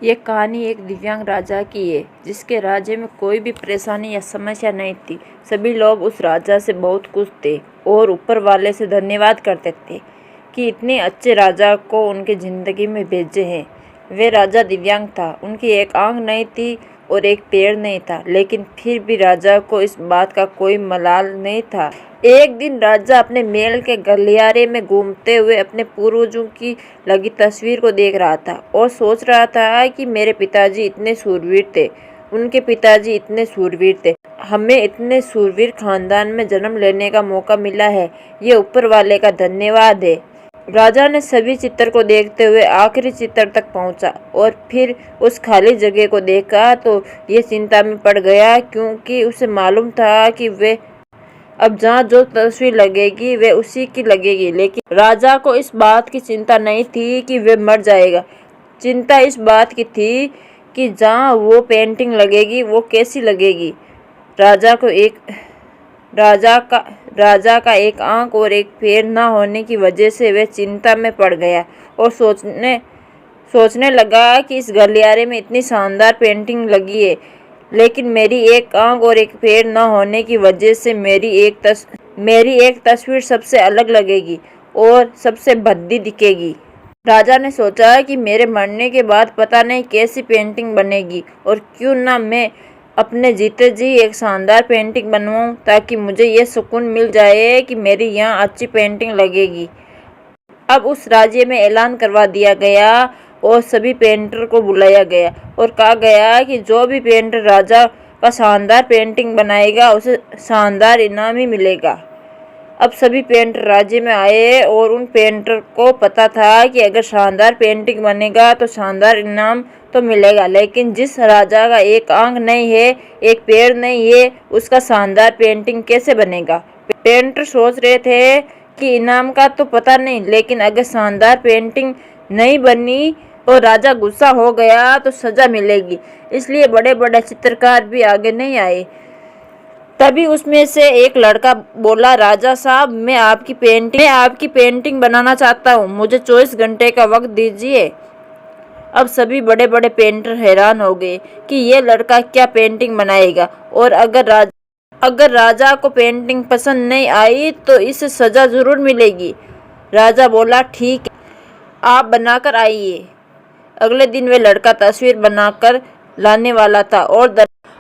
ये कहानी एक दिव्यांग राजा की है जिसके राज्य में कोई भी परेशानी या समस्या नहीं थी। सभी लोग उस राजा से बहुत खुश थे और ऊपर वाले से धन्यवाद करते थे कि इतने अच्छे राजा को उनके ज़िंदगी में भेजे हैं। वे राजा दिव्यांग था, उनकी एक आंख नहीं थी और एक पैर नहीं था, लेकिन फिर भी राजा को इस बात का कोई मलाल नहीं था। एक दिन राजा अपने महल के गलियारे में घूमते हुए अपने पूर्वजों की लगी तस्वीर को देख रहा था और सोच रहा था कि मेरे पिताजी इतने शूरवीर थे, उनके पिताजी इतने शूरवीर थे, हमें इतने शूरवीर खानदान में जन्म लेने का मौका मिला है, ये ऊपर वाले का धन्यवाद है। राजा ने सभी चित्र को देखते हुए आखिरी चित्र तक पहुंचा और फिर उस खाली जगह को देखा तो ये चिंता में पड़ गया, क्योंकि उसे मालूम था कि वे अब जहाँ जो तस्वीर लगेगी वे उसी की लगेगी। लेकिन राजा को इस बात की चिंता नहीं थी कि वे मर जाएगा। चिंता इस बात की थी कि जहाँ वो पेंटिंग लगेगी वो कैसी लगेगी। राजा का एक आंख और एक पैर न होने की वजह से वह चिंता में पड़ गया और सोचने लगा कि इस गलियारे में इतनी शानदार पेंटिंग लगी है, लेकिन मेरी एक आंख और एक पैर न होने की वजह से मेरी एक तस्वीर सबसे अलग लगेगी और सबसे भद्दी दिखेगी। राजा ने सोचा कि मेरे मरने के बाद पता नहीं कैसी पेंटिंग बनेगी और क्यों ना मैं अपने जीते जी एक शानदार पेंटिंग बनवाऊं, ताकि मुझे ये सुकून मिल जाए कि मेरी यहाँ अच्छी पेंटिंग लगेगी। अब उस राज्य में ऐलान करवा दिया गया और सभी पेंटर को बुलाया गया और कहा गया कि जो भी पेंटर राजा का शानदार पेंटिंग बनाएगा उसे शानदार इनाम ही मिलेगा। अब सभी पेंटर राज्य में आए और उन पेंटर को पता था कि अगर शानदार पेंटिंग बनेगा तो शानदार इनाम तो मिलेगा, लेकिन जिस राजा का एक आंख नहीं है, एक पैर नहीं है, उसका शानदार पेंटिंग कैसे बनेगा। पेंटर सोच रहे थे कि इनाम का तो पता नहीं, लेकिन अगर शानदार पेंटिंग नहीं बनी और राजा गुस्सा हो गया तो सजा मिलेगी, इसलिए बड़े बड़े चित्रकार भी आगे नहीं आए। तभी उसमें से एक लड़का बोला, राजा साहब, मैं आपकी पेंटिंग बनाना चाहता हूँ, मुझे 24 घंटे का वक्त दीजिए। अब सभी बड़े बड़े पेंटर हैरान हो गए कि ये लड़का क्या पेंटिंग बनाएगा, और अगर राजा को पेंटिंग पसंद नहीं आई तो इसे सजा जरूर मिलेगी। राजा बोला, ठीक है, आप बनाकर आइए। अगले दिन वे लड़का तस्वीर बनाकर लाने वाला था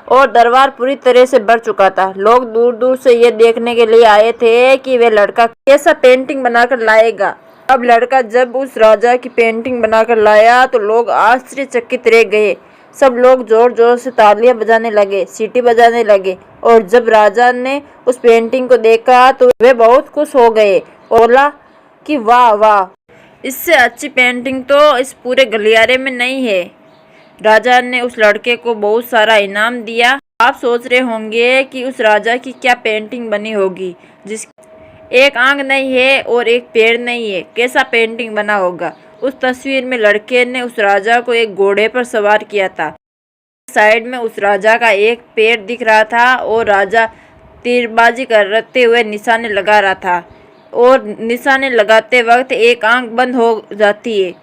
और दरबार पूरी तरह से भर चुका था। लोग दूर दूर से ये देखने के लिए आए थे कि वे लड़का कैसा पेंटिंग बनाकर लाएगा। अब लड़का जब उस राजा की पेंटिंग बनाकर लाया तो लोग आश्चर्यचकित रह गए। सब लोग जोर जोर से तालियां बजाने लगे, सीटी बजाने लगे, और जब राजा ने उस पेंटिंग को देखा तो वे बहुत खुश हो गए और बोला कि वाह वाह, इससे अच्छी पेंटिंग तो इस पूरे गलियारे में नहीं है। राजा ने उस लड़के को बहुत सारा इनाम दिया। आप सोच रहे होंगे कि उस राजा की क्या पेंटिंग बनी होगी, जिसकी एक आंख नहीं है और एक पैर नहीं है, कैसा पेंटिंग बना होगा। उस तस्वीर में लड़के ने उस राजा को एक घोड़े पर सवार किया था। साइड में उस राजा का एक पैर दिख रहा था और राजा तीरबाजी करते हुए निशाने लगा रहा था, और निशाने लगाते वक्त एक आंख बंद हो जाती है,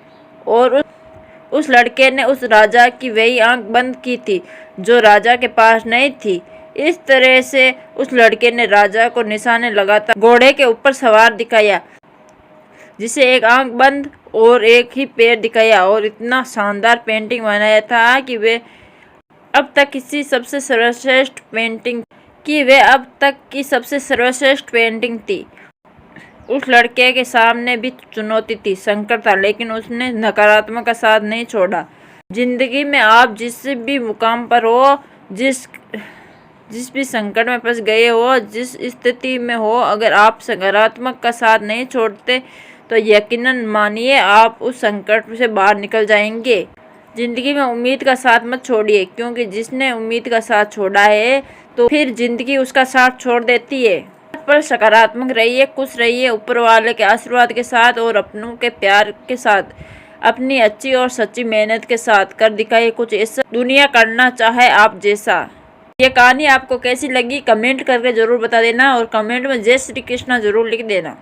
और उस लड़के ने उस राजा की वही आंख बंद की थी जो राजा के पास नहीं थी। इस तरह से उस लड़के ने राजा को निशाने लगाता घोड़े के ऊपर सवार दिखाया, जिसे एक आंख बंद और एक ही पैर दिखाया, और इतना शानदार पेंटिंग बनाया था कि वे अब तक की सबसे सर्वश्रेष्ठ पेंटिंग थी। उस लड़के के सामने भी चुनौती थी, संकट था, लेकिन उसने नकारात्मक का साथ नहीं छोड़ा। जिंदगी में आप जिस भी मुकाम पर हो, जिस भी संकट में फंस गए हो, जिस स्थिति में हो, अगर आप सकारात्मक का साथ नहीं छोड़ते तो यकीनन मानिए आप उस संकट से बाहर निकल जाएंगे। जिंदगी में उम्मीद का साथ मत छोड़िए, क्योंकि जिसने उम्मीद का साथ छोड़ा है तो फिर जिंदगी उसका साथ छोड़ देती है। पर सकारात्मक रहिए, खुश रहिए, ऊपर वाले के आशीर्वाद के साथ और अपनों के प्यार के साथ, अपनी अच्छी और सच्ची मेहनत के साथ कर दिखाइए कुछ ऐसा दुनिया करना चाहे आप जैसा। ये कहानी आपको कैसी लगी कमेंट करके जरूर बता देना, और कमेंट में जय श्री कृष्णा जरूर लिख देना।